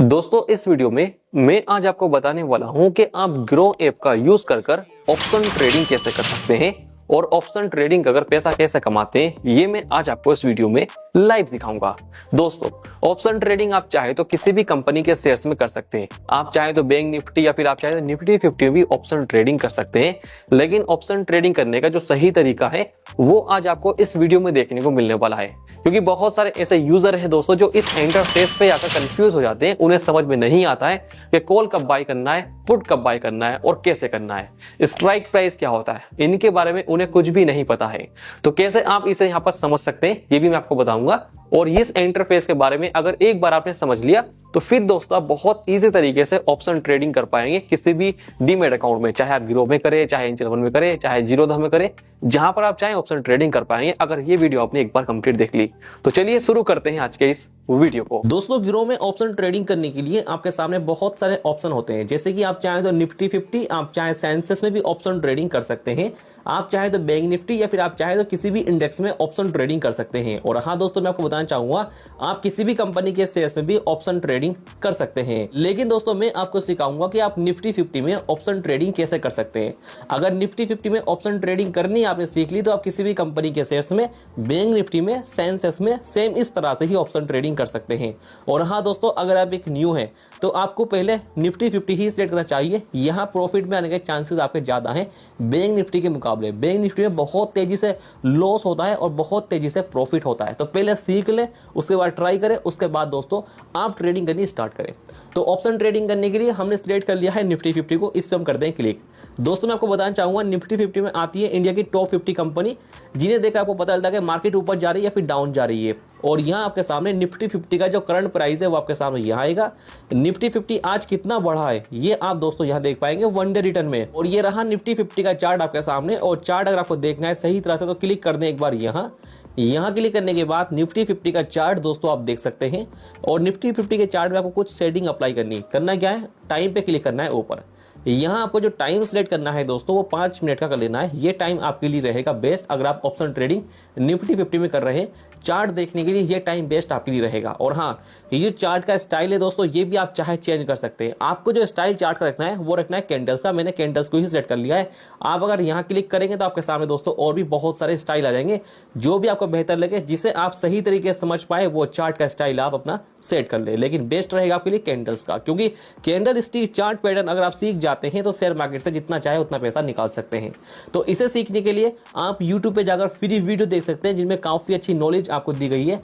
दोस्तों इस वीडियो में मैं आज आपको बताने वाला हूं कि आप ग्रो ऐप का यूज कर ऑप्शन ट्रेडिंग कैसे कर सकते हैं और ऑप्शन ट्रेडिंग कर पैसा कैसे कमाते हैं ये मैं आज आपको इस वीडियो में लाइव दिखाऊंगा। दोस्तों ऑप्शन ट्रेडिंग आप चाहे तो किसी भी कंपनी के शेयर्स में कर सकते हैं। आप चाहे तो बैंक निफ्टी या फिर आप चाहे तो निफ्टी 50 भी ऑप्शन ट्रेडिंग कर सकते हैं। लेकिन ऑप्शन ट्रेडिंग करने का जो सही तरीका है वो आज आपको इस वीडियो में देखने को मिलने वाला है, क्योंकि बहुत सारे ऐसे यूजर हैं दोस्तों जो इस इंटरफेस पे आकर कंफ्यूज हो जाते हैं। उन्हें समझ में नहीं आता है कि कॉल कब बाय करना है, पुट कब बाय करना है और कैसे करना है, स्ट्राइक प्राइस क्या होता है, इनके बारे में उन्हें कुछ भी नहीं पता है। तो कैसे आप इसे यहाँ पर समझ सकते हैं ये भी मैं आपको बताऊंगा। और इस इंटरफेस के बारे में अगर एक बार आपने समझ लिया तो फिर दोस्तों आप बहुत इजी तरीके से ऑप्शन ट्रेडिंग कर पाएंगे किसी भी डीमैट अकाउंट में, चाहे आप ग्रो में करें, चाहे एंजल वन में करें, चाहे जीरोधा में करें, जहां पर आप चाहें ऑप्शन ट्रेडिंग कर पाएंगे अगर ये वीडियो आपने एक बार कंप्लीट देख ली। तो चलिए शुरू करते हैं आज के इस वीडियो को। दोस्तों ग्रो में ऑप्शन ट्रेडिंग करने के लिए आपके सामने बहुत सारे ऑप्शन होते हैं, जैसे कि आप चाहें तो निफ्टी 50, आप चाहे सेंसेक्स में भी ऑप्शन ट्रेडिंग कर सकते हैं, आप चाहे तो बैंक निफ्टी या फिर आप चाहे तो किसी भी इंडेक्स में ऑप्शन ट्रेडिंग कर सकते हैं। और हाँ दोस्तों मैं आपको बताना चाहूंगा आप किसी भी कंपनी के शेयर्स में भी ऑप्शन ट्रेडिंग कर सकते हैं। लेकिन दोस्तों मैं आपको सिखाऊंगा कि आप निफ्टी 50 में ऑप्शन ट्रेडिंग कैसे कर सकते हैं। अगर निफ्टी 50 में ऑप्शन ट्रेडिंग करनी आपने सीख ली तो आप किसी भी कंपनी के शेयर्स में, बैंक निफ्टी में, सेंसेक्स में सेम इस तरह से ही ऑप्शन ट्रेडिंग कर सकते हैं। और हाँ दोस्तों अगर आप एक न्यू है तो आपको पहले निफ्टी 50 ही सिलेक्ट करना चाहिए। यहाँ प्रॉफिट में आने के चांसेस आपके ज्यादा हैं बैंक निफ्टी के मुकाबले। बैंक निफ्टी में बहुत तेजी से लॉस होता है और बहुत तेजी से प्रॉफिट होता है। तो पहले सीख ले, उसके बाद ट्राई करें, उसके बाद दोस्तों आप ट्रेडिंग करनी स्टार्ट करें। तो ऑप्शन ट्रेडिंग करने के लिए हमने सिलेक्ट कर लिया है निफ्टी 50 को, इस पर हम कर दें क्लिक। दोस्तों मैं आपको बताना चाहूंगा निफ्टी 50 में आती है इंडिया की टॉप 50 कंपनी, जिन्हें देखकर आपको पता चलता है कि मार्केट ऊपर जा रही है या फिर डाउन जा रही है। और यहाँ आपके सामने निफ्टी 50 का जो करंट प्राइस है वो आपके सामने यहाँ आएगा। निफ्टी 50 आज कितना बढ़ा है ये आप दोस्तों यहाँ देख पाएंगे वन डे रिटर्न में। और ये रहा निफ्टी 50 का चार्ट आपके सामने। और चार्ट अगर आपको देखना है सही तरह से तो क्लिक कर दें एक बार यहाँ क्लिक करने के बाद निफ्टी 50 का चार्ट दोस्तों आप देख सकते हैं। और निफ्टी 50 के चार्ट में आपको कुछ सेटिंग अप्लाई करना क्या है, टाइम पे क्लिक करना है ऊपर। यहाँ आपको जो टाइम सेलेक्ट करना है दोस्तों वो 5 मिनट का कर लेना है। ये टाइम आपके लिए रहेगा बेस्ट अगर आप ऑप्शन ट्रेडिंग निफ्टी 50 में कर रहे हैं। चार्ट देखने के लिए ये टाइम बेस्ट आपके लिए रहेगा। और हाँ ये जो चार्ट का स्टाइल है दोस्तों ये भी आप चाहे चेंज कर सकते हैं। आपको जो स्टाइल चार्ट का रखना है वो रखना है कैंडल्स का। मैंने कैंडल्स को ही सेट कर लिया है। आप अगर यहाँ क्लिक करेंगे तो आपके सामने दोस्तों और भी बहुत सारे स्टाइल आ जाएंगे, जो भी आपको बेहतर लगे, जिसे आप सही तरीके से समझ पाए वो चार्ट का स्टाइल आप अपना सेट कर ले। लेकिन बेस्ट रहेगा आपके लिए कैंडल्स का, क्योंकि कैंडल स्टिक चार्ट पैटर्न अगर आप सीख जाते हैं तो शेयर मार्केट से जितना चाहे उतना पैसा निकाल सकते हैं। तो इसे सीखने के लिए आप YouTube पे जाकर फ्री वीडियो देख सकते हैं जिनमें काफी अच्छी नॉलेज आपको दी गई है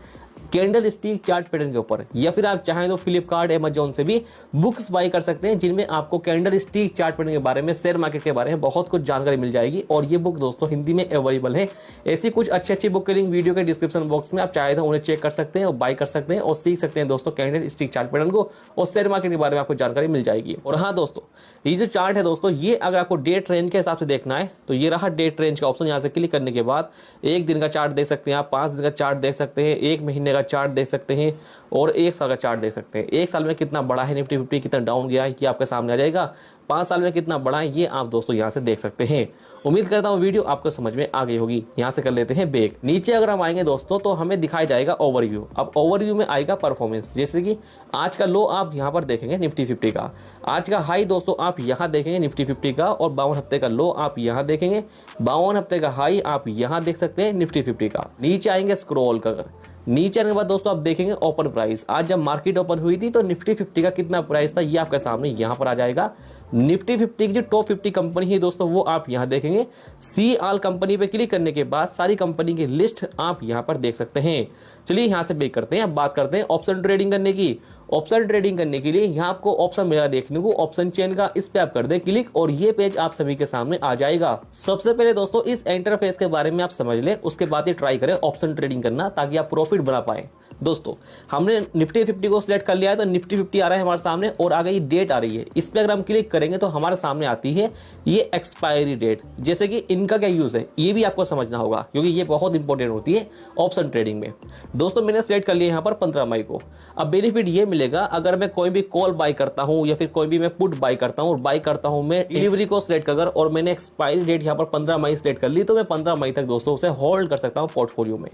कैंडल स्टिक चार्ट पैटर्न के ऊपर। या फिर आप चाहें तो फ्लिपकार्ट, अमेजोन से भी बुक्स बाय कर सकते हैं जिनमें आपको कैंडल स्टिक चार्ट पैटर्न के बारे में, शेयर मार्केट के बारे में बहुत कुछ जानकारी मिल जाएगी। और ये बुक दोस्तों हिंदी में अवेलेबल है। ऐसी कुछ अच्छी बुक के लिंक वीडियो के डिस्क्रिप्शन बॉक्स में आप चाहे तो उन्हें चेक कर सकते हैं और बाय कर सकते हैं और सीख सकते हैं दोस्तों कैंडल स्टिक चार्ट पैटर्न को, और शेयर मार्केट के बारे में आपको जानकारी मिल जाएगी। और हाँ दोस्तों ये जो चार्ट है दोस्तों ये अगर आपको डे रेंज के हिसाब से देखना है तो ये रहा डे रेंज का ऑप्शन। यहाँ से क्लिक करने के बाद 1 दिन का चार्ट देख सकते हैं आप, 5 दिन का चार्ट देख सकते हैं, 1 महीने का चार्ट देख सकते हैं और 1 साल का चार्ट देख सकते हैं। 1 साल में कितना बड़ा है निफ्टी 50, कितना डाउन गया है ये आपके सामने आ जाएगा। 5 साल में कितना बड़ा है ये आप दोस्तों यहाँ से देख सकते हैं। उम्मीद करता हूँ वीडियो आपको समझ में आ गई होगी। यहाँ से कर लेते हैं बैक। नीचे अगर हम आएंगे दोस्तों तो हमें दिखाई जाएगा ओवरव्यू। अब ओवरव्यू में आएगा परफॉर्मेंस, जैसे कि आज का लो आप यहाँ पर देखेंगे निफ्टी 50 का, आज का हाई दोस्तों आप यहाँ देखेंगे निफ्टी 50 का, और 52 हफ्ते का लो आप यहाँ देखेंगे, 52 हफ्ते का हाई आप यहाँ देख सकते हैं निफ्टी 50 का। नीचे आएंगे स्क्रॉल कर, नीचे आने के बाद दोस्तों आप देखेंगे ओपन प्राइस। आज जब मार्केट ओपन हुई थी तो निफ्टी 50 का कितना प्राइस था ये आपके सामने यहाँ पर आ जाएगा। निफ्टी 50 की जो टॉप 50 कंपनी है दोस्तों वो आप यहाँ देखेंगे। सी ऑल कंपनी पे क्लिक करने के बाद सारी कंपनी की लिस्ट आप यहाँ पर देख सकते हैं। चलिए यहाँ से बैक करते हैं, अब बात करते हैं ऑप्शन ट्रेडिंग करने की। ऑप्शन ट्रेडिंग करने के लिए यहाँ आपको ऑप्शन मिलेगा देखने को, ऑप्शन चेन का। इस पे आप कर दें क्लिक और ये पेज आप सभी के सामने आ जाएगा। सबसे पहले दोस्तों इस इंटरफेस के बारे में आप समझ लें, उसके बाद ही ट्राई करें ऑप्शन ट्रेडिंग करना ताकि आप प्रॉफिट बना पाए। दोस्तों हमने निफ्टी 50 को सिलेक्ट कर लिया है तो निफ्टी 50 आ रहा है हमारे सामने और आगे ये डेट आ रही है। इस पे अगर हम क्लिक करेंगे तो हमारे सामने आती है ये एक्सपायरी डेट। जैसे कि इनका क्या यूज है ये भी आपको समझना होगा, क्योंकि ये बहुत इंपॉर्टेंट होती है ऑप्शन ट्रेडिंग में। दोस्तों मैंने सिलेक्ट कर लिया यहाँ पर 15 मई को। अब बेनिफिट ये मिलेगा मिलेगा अगर मैं कोई भी कॉल बाय करता हूं या फिर कोई भी मैं पुट बाय करता हूं और बाय करता हूं मैं डिलीवरी को सिलेक्ट कर और मैंने एक्सपायरी डेट यहां पर 15 मई सिलेक्ट कर ली, तो मैं 15 मई तक दोस्तों उसे होल्ड कर सकता हूं पोर्टफोलियो में।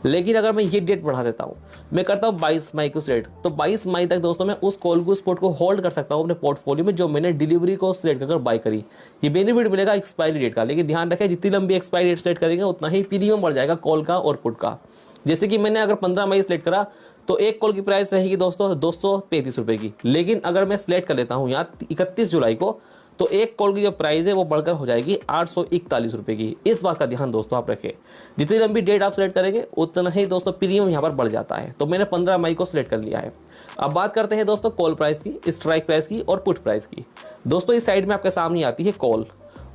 लेकिन अगर मैं ये डेट बढ़ा देता हूं, मैं करता हूं 22 मई को सिलेक्ट, तो 22 मई तक दोस्तों मैं उस कॉल को, उस पुट को होल्ड कर सकता हूं अपने पोर्टफोलियो में जो मैंने डिलीवरी को सिलेक्ट कर बाय करी। ये बेनिफिट मिलेगा एक्सपायरी डेट का, लेकिन ध्यान रखें जितनी लंबी एक्सपायरी डेट सेट करेंगे उतना ही प्रीमियम बढ़ जाएगा कॉल का और पुट का। जैसे कि मैंने अगर 15 मई सेलेक्ट करा तो एक कॉल की प्राइस रहेगी दोस्तों 235 रुपए की, लेकिन अगर मैं सिलेक्ट कर लेता हूं यहाँ 31 जुलाई को, तो एक कॉल की जो प्राइस है वो बढ़कर हो जाएगी 841 रुपए की। इस बात का ध्यान दोस्तों आप रखें, जितनी लंबी डेट आप सेलेक्ट करेंगे उतना ही दोस्तों प्रीमियम यहाँ पर बढ़ जाता है। तो मैंने 15 मई को सिलेक्ट कर लिया है। अब बात करते हैं दोस्तों कॉल प्राइस की, स्ट्राइक प्राइस की और पुट प्राइस की। दोस्तों इस साइड में आपके सामने आती है कॉल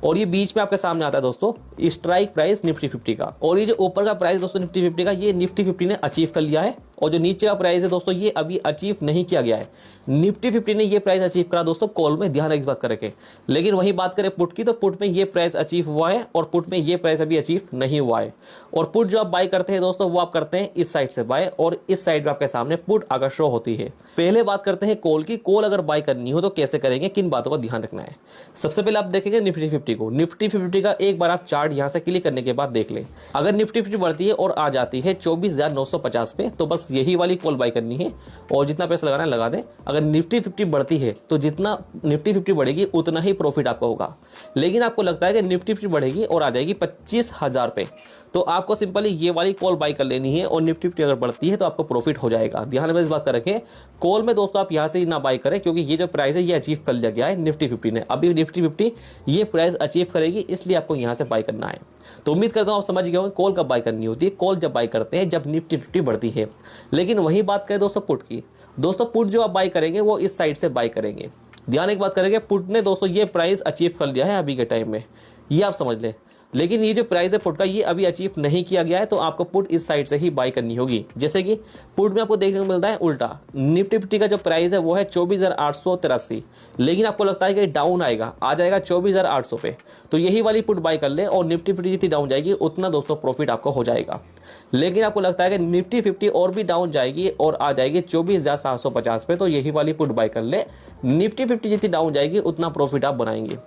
और ये बीच में आपके सामने आता है दोस्तों स्ट्राइक प्राइस निफ्टी 50 का। और ये जो ऊपर का प्राइस दोस्तों निफ्टी 50 का, ये निफ्टी 50 ने अचीव कर लिया है, और जो नीचे का प्राइस है दोस्तों ये अभी अचीव नहीं किया गया है। निफ्टी 50 ने ये प्राइस अचीव करा दोस्तों कॉल में, ध्यान इस बात का रखें। लेकिन वही बात करें पुट की, तो पुट में ये प्राइस अचीव हुआ है और पुट में ये प्राइस अभी अचीव नहीं हुआ है। और पुट जो आप बाय करते हैं दोस्तों वो आप करते हैं इस साइड से बाय, और इस साइड में आपके सामने पुट आकर शो होती है। पहले बात करते हैं कॉल की। कॉल अगर बाय करनी हो तो कैसे करेंगे, किन बातों का ध्यान रखना है। सबसे पहले आप देखेंगे निफ्टी 50 को। निफ्टी 50 का एक बार आप चार्ट यहां से क्लिक करने के बाद देख लें, अगर निफ्टी 50 बढ़ती है और आ जाती है 24,950 पे, तो बस यही वाली कॉल बाय करनी है और जितना पैसा लगाना है लगा दें। अगर निफ्टी 50 बढ़ती है तो जितना निफ्टी 50 बढ़ेगी उतना ही प्रॉफिट आपका होगा। लेकिन आपको लगता है कि निफ्टी 50 बढ़ेगी और आ जाएगी 25,000 पे, तो आपको सिंपली ये वाली कॉल बाय कर लेनी है और निफ्टी 50 अगर बढ़ती है तो आपको प्रॉफिट हो जाएगा। ध्यान में इस बात का रखें, कॉल में दोस्तों आप यहां से ना बाय करें, क्योंकि ये जो प्राइस है ये अचीव कर लिया गया है निफ्टी 50 ने। अभी निफ्टी 50 ये प्राइस अचीव करेगी, इसलिए आपको यहां से बाय करना है। तो उम्मीद करता हूं आप समझ गए होंगे कॉल कब बाय करनी होती है। कॉल जब बाय करते हैं जब निफ्टी 50 बढ़ती है। लेकिन वही बात करें दोस्तों पुट की, दोस्तों पुट जो आप बाय करेंगे वो इस साइड से बाय करेंगे। ध्यान एक बात करेंगे, पुट ने दोस्तों ये प्राइस अचीव कर लिया है अभी के टाइम में, ये आप समझ लें। लेकिन ये जो प्राइस है पुट का ये अभी अचीव नहीं किया गया है, तो आपको पुट इस साइड से ही बाय करनी होगी। जैसे कि पुट में आपको देखने को मिलता है उल्टा, निफ्टी 50 का जो प्राइस है वो है 24,883, लेकिन आपको लगता है कि डाउन आएगा, आ जाएगा 24,800 पे, तो यही वाली पुट बाय कर ले और निफ्टी 50 जितनी डाउन जाएगी उतना दोस्तों प्रॉफिट आपको हो जाएगा। लेकिन आपको लगता है कि निफ्टी 50 और भी डाउन जाएगी और आ जाएगी 24,750 पे, तो यही वाली पुट बाय कर ले। निफ्टी 50 जितनी डाउन जाएगी उतना प्रॉफिट आप बनाएंगे।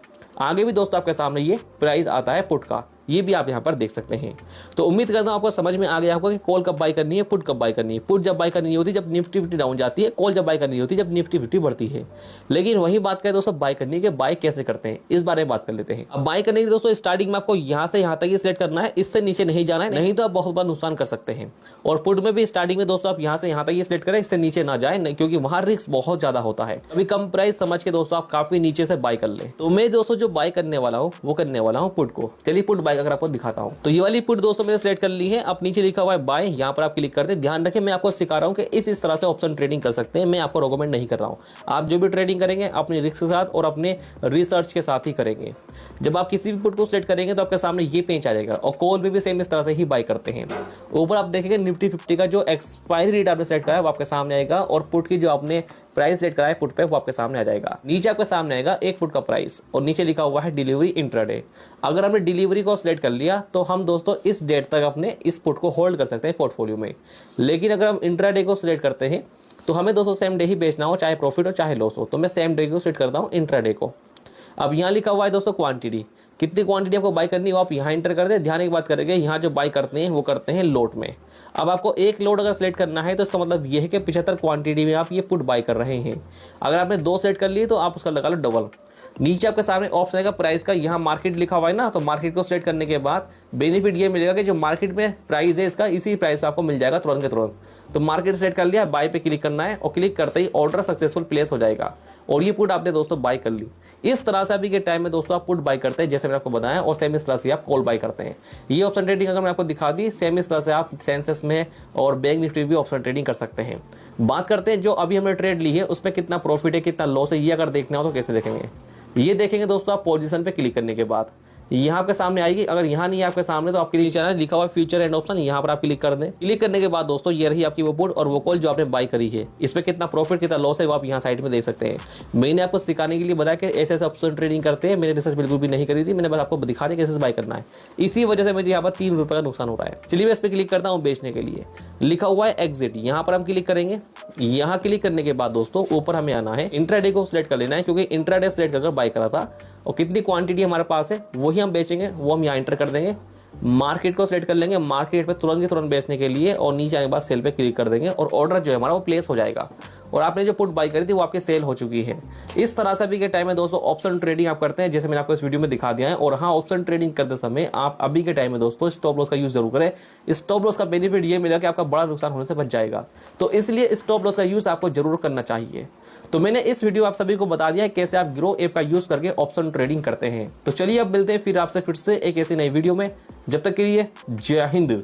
आगे भी दोस्तों आपके सामने ये प्राइस आता है पुट का, ये भी आप यहाँ पर देख सकते हैं। तो उम्मीद करता हूँ आपको समझ में आ गया होगा कि कॉल कब बाय करनी है, पुट कब बाय करनी है। पुट जब बाय करनी होती है जब निफ्टी 50 डाउन जाती है, कॉल जब बाय करनी होती है जब निफ्टी 50 बढ़ती है। लेकिन वही बात करें दोस्तों बाय करने के, बाय कैसे करते हैं इस बारे में बात कर लेते हैं। अब बाय करने के दोस्तों स्टार्टिंग में आपको यहाँ से यहाँ तक ही सिलेक्ट करना है, इससे नीचे नहीं जाना है, नहीं तो आप बहुत बार नुकसान कर सकते हैं। और पुट में भी स्टार्टिंग में दोस्तों आप यहाँ से यहाँ तक ही सिलेक्ट करें, इससे नीचे ना जाए, क्योंकि वहां रिस्क बहुत ज्यादा होता है। अभी कम प्राइस समझ के दोस्तों आप काफी नीचे से बाय कर ले। तो मैं दोस्तों जो बाय करने वाला हूँ वो करने वाला हूँ पुट को। चलिए पुट बाय अगर आपको दिखाता हूँ, तो ये वाली पुट दोस्तों मैंने सेलेक्ट कर ली है। अब नीचे लिखा हुआ है बाय, यहाँ पर आप क्लिक करते हैं। ध्यान रखें मैं आपको सिखा रहा हूँ कि इस तरह से ऑप्शन ट्रेडिंग कर सकते हैं, मैं आपको रेकमेंड नहीं कर रहा हूँ। आप जो भी ट्रेडिंग करेंगे अपने रिस्क के साथ और अपने रिसर्च के साथ ही करेंगे। जब आप किसी भी पुट को सेलेक्ट करेंगे तो आपके सामने ये पेज आ जाएगा, और कॉल में भी सेम इस तरह से ही बाय करते हैं। ऊपर आप देखेंगे निफ्टी 50 का जो एक्सपायरी डेट आपने सेलेक्ट करा है वो आपके सामने आएगा, और पुट की जो आपने प्राइस सेट करा है पुट पे वो आपके सामने आ जाएगा। नीचे आपके सामने आएगा एक पुट का प्राइस और नीचे लिखा हुआ है डिलीवरी इंट्राडे। अगर हमने डिलीवरी को सिलेक्ट कर लिया तो हम दोस्तों इस डेट तक अपने इस पुट को होल्ड कर सकते हैं पोर्टफोलियो में। लेकिन अगर हम इंट्राडे को सिलेक्ट करते हैं तो हमें दोस्तों सेम डे ही बेचना हो, चाहे प्रॉफिट हो चाहे लॉस हो। तो मैं सेम डे को सिलेक्ट करता हूँ इंट्राडे को। अब यहाँ लिखा हुआ है दोस्तों क्वांटिटी, कितनी क्वांटिटी आपको बाय करनी हो आप यहाँ इंटर कर दे। ध्यान एक बात करेंगे, यहाँ जो बाय करते हैं वो करते हैं लोट में। अब आपको एक लोड अगर सेलेक्ट करना है तो इसका मतलब ये है कि 75 क्वांटिटी में आप ये पुट बाय कर रहे हैं। अगर आपने 2 सेट कर लिए तो आप उसका लगा लो डबल। नीचे आपके सामने ऑप्शन आएगा प्राइस का, यहाँ मार्केट लिखा हुआ है ना, तो मार्केट को सेट करने के बाद बेनिफिट ये मिलेगा कि जो मार्केट में प्राइस है इसका इसी प्राइस आपको मिल जाएगा तुरंत के तुरंत। तो मार्केट सेट कर लिया, बाय पे क्लिक करना है और क्लिक करते ही ऑर्डर सक्सेसफुल प्लेस हो जाएगा और ये पुट आपने दोस्तों बाय कर ली। इस तरह से अभी के टाइम में दोस्तों आप पुट बाय करते हैं जैसे मैंने आपको बताया, और सेम इस तरह से आप कॉल बाय करते हैं। ये ऑप्शन ट्रेडिंग अगर मैं आपको दिखा दी, सेम इस तरह से आप सेंसेक्स में और बैंक निफ्टी भी ऑप्शन ट्रेडिंग कर सकते हैं। बात करते हैं जो अभी हमने ट्रेड ली है उसमें कितना प्रॉफिट है कितना लॉस है, ये अगर देखना हो तो कैसे देखेंगे। ये देखेंगे दोस्तों आप पोजीशन पे क्लिक करने के बाद, यहाँ आपके सामने आएगी। अगर यहाँ नहीं है आपके सामने तो आपके नीचे आना है, लिखा हुआ फ्यूचर एंड ऑप्शन, यहाँ पर आप क्लिक कर दें। क्लिक करने के बाद दोस्तों ये रही आपकी वो पुट और वो कॉल जो आपने बाय करी है। इसमें कितना प्रॉफिट कितना लॉस है वो आप यहाँ साइड में देख सकते हैं। मैंने आपको सिखाने के लिए बताया कि ऐसे ऐसे ऑप्शन ट्रेडिंग करते हैं। मैंने रिसर्च बिल्कुल भी नहीं करी थी, मैंने बस आपको दिखा दिया कैसे बाय करना है। इसी वजह से मुझे यहाँ पर 3 रुपये का नुकसान हो रहा है। चलिए मैं इस पर क्लिक करता हूँ बेचने के लिए। लिखा हुआ है एग्जिट, यहाँ पर हम क्लिक करेंगे। यहाँ क्लिक करने के बाद दोस्तों ऊपर हमें आना है, इंट्राडे को सिलेक्ट कर लेना है क्योंकि इंट्राडे सिलेक्ट कर बाय करा था और कितनी क्वांटिटी हमारे पास है वही हम बेचेंगे, वो हम यहाँ एंटर कर देंगे। मार्केट को सिलेक्ट कर लेंगे, मार्केट पे तुरंत के तुरंत बेचने के लिए, और नीचे आने के बाद सेल पे क्लिक कर देंगे और ऑर्डर जो है हमारा वो प्लेस हो जाएगा और आपने जो पुट बाय करी थी वो आपकी सेल हो चुकी है। इस तरह से अभी के टाइम में दोस्तों ऑप्शन ट्रेडिंग आप करते हैं जैसे मैंने आपको इस वीडियो में दिखा दिया है। और हाँ, ऑप्शन ट्रेडिंग करते समय आप अभी के टाइम में दोस्तों स्टॉप लॉस का यूज जरूर करें। स्टॉप लॉस का बेनिफिट ये मिलेगा कि आपका बड़ा नुकसान होने से बच जाएगा, तो इसलिए स्टॉप लॉस का यूज आपको जरूर करना चाहिए। तो मैंने इस वीडियो आप सभी को बता दिया है कैसे आप ग्रो ऐप का यूज करके ऑप्शन ट्रेडिंग करते हैं। तो चलिए अब मिलते हैं फिर आपसे फिर से एक ऐसी नई वीडियो में। जब तक के लिए जय हिंद।